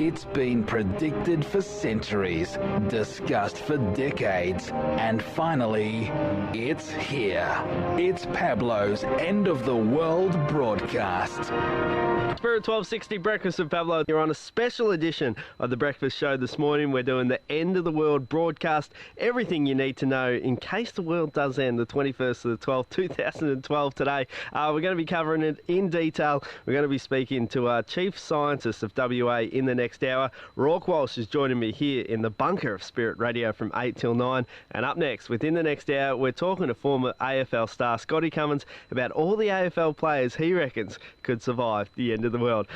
It's been predicted for centuries, discussed for decades, and finally, it's here. It's Pablo's End of the World broadcast. Spirit 1260 Breakfast with Pablo. You're on a special edition of the Breakfast Show this morning. We're doing the End of the World broadcast. Everything you need to know in case the world does end the 21st of the 12th, 2012 today. We're going to be covering it in detail. We're going to be speaking to our Chief Scientist of WA in the next hour. Rourke Walsh is joining me here in the bunker of Spirit Radio from 8 till 9. And up next, within the next hour, we're talking to former AFL star Scotty Cummings about all the AFL players he reckons could survive the end of the world.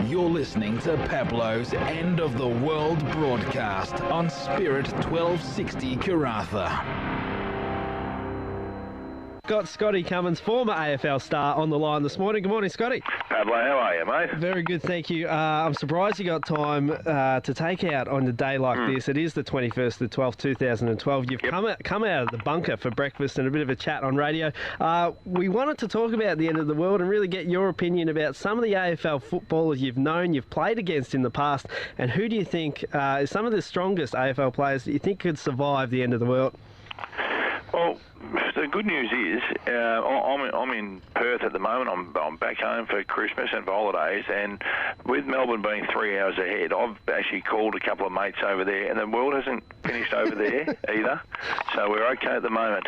You're listening to Pablo's End of the World broadcast on Spirit 1260 Karratha. Got Scotty Cummings, former AFL star, on the line this morning. Good morning, Scotty. Pablo, how are you, mate? Very good, thank you. I'm surprised you got time to take out on a day like this. It is the 21st of the 12th, 2012. You've come out of the bunker for breakfast and a bit of a chat on radio. We wanted to talk about the end of the world and really get your opinion about some of the AFL footballers you've known, you've played against in the past, and who do you think is some of the strongest AFL players that you think could survive the end of the world? Well, the good news is I'm in Perth at the moment. I'm back home for Christmas and for holidays, and with Melbourne being 3 hours ahead, I've actually called a couple of mates over there, and the world hasn't finished over there either, so we're okay at the moment.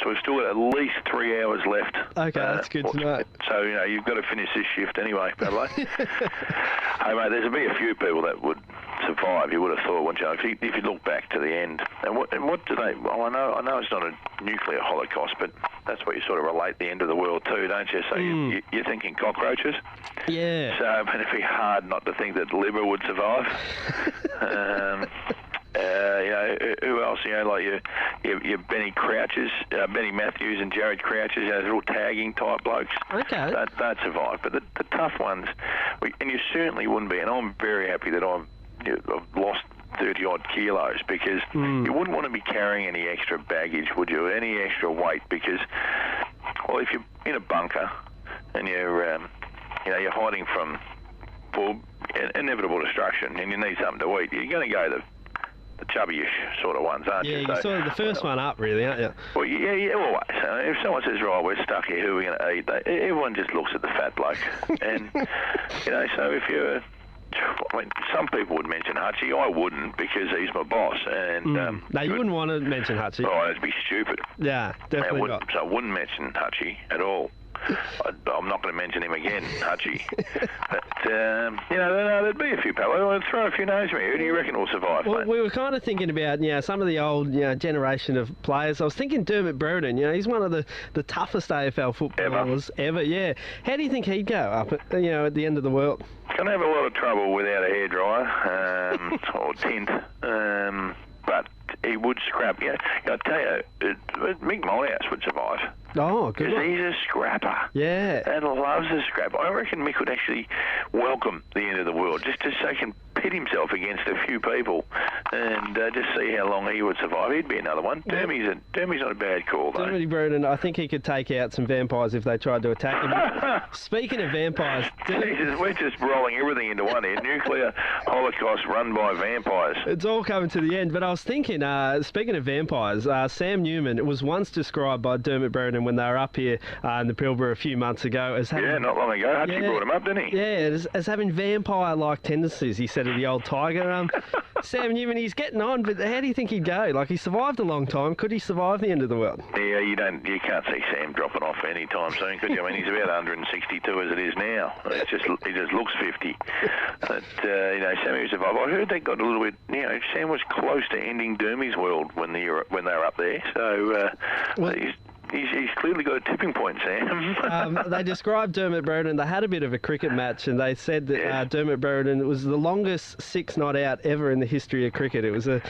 So we've still got at least 3 hours left. Okay, that's good to know. So, you've got to finish this shift anyway, Pablo. Hey, mate, there's be a few people that would survive, you would have thought, wouldn't you? If you look back to the end. And what do they... Well, I know it's not a nuclear holocaust, but that's what you sort of relate the end of the world to, don't you? So you're thinking cockroaches? Yeah. So it'd be hard not to think that liver would survive. Who else? Like your Benny Crouches, Benny Matthews and Jared Crouches, those little tagging type blokes. Okay. That survived. But the tough ones, and you certainly wouldn't be, and I'm very happy that I've lost 30-odd kilos, because you wouldn't want to be carrying any extra baggage, would you? Any extra weight, because, well, if you're in a bunker and you're hiding from inevitable destruction and you need something to eat, you're going to go the chubby-ish sort of ones, aren't you? Yeah, you're sort of the first one up, really, aren't you? Well, yeah, always. If someone says, right, we're stuck here, who are we going to eat? Everyone just looks at the fat bloke. And, so if you're... some people would mention Hutchie. I wouldn't, because he's my boss. And no, you wouldn't want to mention Hutchie. Oh, that'd be stupid. Yeah, definitely not. So I wouldn't mention Hutchie at all. I'm not going to mention him again, Hutchie. But, there'd be a few people. I'll throw a few names at me. Who do you reckon will survive, Well, mate? we were kind of thinking about, some of the old generation of players. I was thinking Dermot Brereton. He's one of the toughest AFL footballers ever. Yeah. How do you think he'd go up at the end of the world? Going to have a lot of trouble without a hairdryer or tint. But he would scrap. I'll tell you, Mick Molehouse would survive. Oh, good. Because he's a scrapper. Yeah. And loves a scrap. I reckon Mick would actually welcome the end of the world, just so he can pit himself against a few people and just see how long he would survive. He'd be another one. Yeah. Dermy's not a bad call, though. Dermot Brereton, I think he could take out some vampires if they tried to attack him. Speaking of vampires... We're just rolling everything into one here. Nuclear holocaust run by vampires. It's all coming to the end, but I was thinking, speaking of vampires, Sam Newman was once described by Dermot Brereton when they were up here in the Pilbara a few months ago as having... Yeah, not long ago. Hutchie brought him up, didn't he? Yeah, as having vampire-like tendencies, he said of the old tiger. Sam Newman, he's getting on, but how do you think he'd go? Like, he survived a long time. Could he survive the end of the world? Yeah, you can't see Sam dropping off any time soon, could you? I mean, he's about 162 as it is now. He just looks 50. But, Sammy would survive. I heard they got a little bit, Sam was close to ending Dermy's world when they were up there. So, He's clearly got a tipping point, Sam. They described Dermot Brereton. They had a bit of a cricket match, and they said that Dermot Brereton was the longest 6 not out ever in the history of cricket. It was an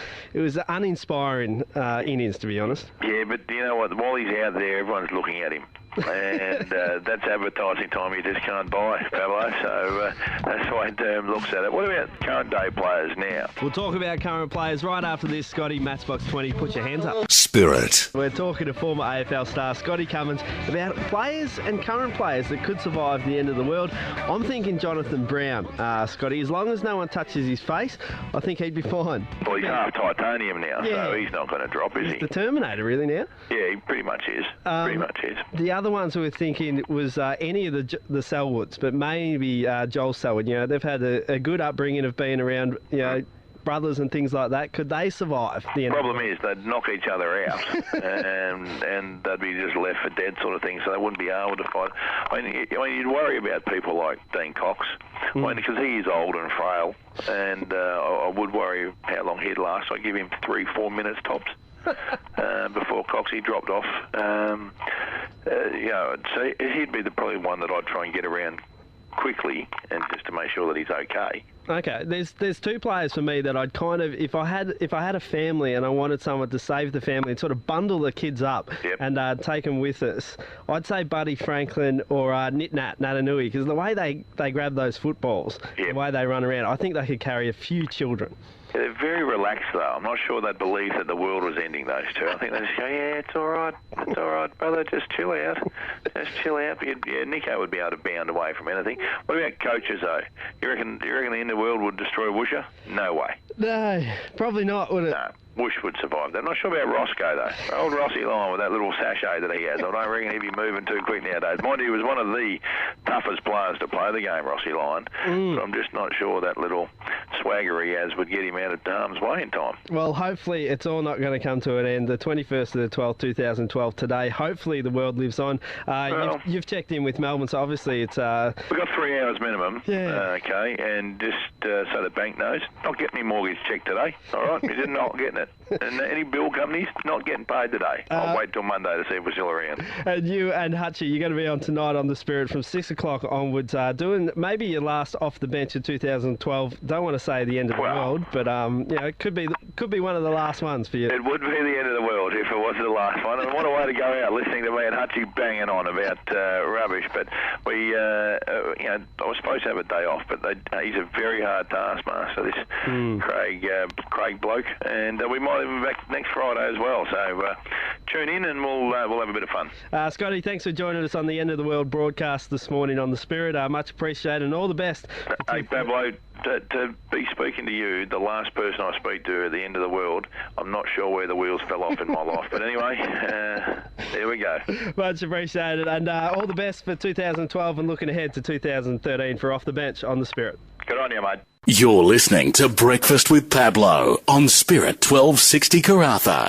uninspiring innings, to be honest. Yeah, but you know what? While he's out there, everyone's looking at him. and that's advertising time you just can't buy, Pablo. So that's the way Derm looks at it. What about current day players now? We'll talk about current players right after this, Scotty. Matchbox 20, put your hands up. Spirit. We're talking to former AFL star Scotty Cummings about players and current players that could survive the end of the world. I'm thinking Jonathan Brown, Scotty. As long as no one touches his face, I think he'd be fine. Well, he's half titanium now, so he's not going to drop, is he? The Terminator, really, now? Yeah, he pretty much is. The other ones we were thinking was any of the Selwoods, but maybe Joel Selwood. You know, they've had a good upbringing of being around, you know, brothers and things like that. Could they survive the end? Problem is they'd knock each other out and they'd be just left for dead sort of thing, so they wouldn't be able to fight. I mean, you'd worry about people like Dean Cox, because he is old and frail, and I would worry how long he'd last. I'd give him 3-4 minutes tops. Before Coxie dropped off. So he'd be probably one that I'd try and get around quickly, and just to make sure that he's okay. Okay, there's two players for me that I'd kind of, if I had a family and I wanted someone to save the family and sort of bundle the kids up and take them with us, I'd say Buddy Franklin or Nitnat Natanui, because the way they grab those footballs, the way they run around, I think they could carry a few children. Yeah, they're very relaxed, though. I'm not sure they believe that the world was ending, those two. I think they just go, yeah, it's all right, brother, just chill out. Just chill out. Yeah, Nico would be able to bound away from anything. What about coaches, though? You reckon the end of the world would destroy Woosha? No way. No, probably not, would it? No. Woosh would survive that. I'm not sure about Roscoe, though. Old Rossi Lyon with that little sachet that he has. I don't reckon he'd be moving too quick nowadays. Mind you, he was one of the toughest players to play the game, Rossi Lyon. But I'm just not sure that little swagger he has would get him out of harm's way in time. Well, hopefully it's all not going to come to an end. The 21st of the 12th, 2012 today. Hopefully the world lives on. You've checked in with Melbourne, so obviously it's... We've got 3 hours minimum. Yeah. Okay, and just so the bank knows, not getting any mortgage check today. All right, you're not getting it. And any bill companies not getting paid today. I'll wait till Monday to see if we're still around. And you and Hutchie, you're going to be on tonight on The Spirit from 6 o'clock onwards, doing maybe your last off the bench of 2012. Don't want to say the end of the world, but it could be one of the last ones for you. It would be the end of the world if it was the last one. And what a way to go out listening to me and Hutchie banging on about rubbish. But we, I was supposed to have a day off, but he's a very hard taskmaster, this Craig bloke, and we might have him back next Friday as well. So tune in and we'll have a bit of fun. Scotty, thanks for joining us on the End of the World broadcast this morning on The Spirit. Much appreciated, and all the best. Hey, Pablo, to be speaking to you, the last person I speak to at the end of the world, I'm not sure where the wheels fell off in my life. But anyway, there we go. Much appreciated, and all the best for 2012 and looking ahead to 2013 for Off the Bench on The Spirit. Good on you, mate. You're listening to Breakfast with Pablo on Spirit 1260 Karatha.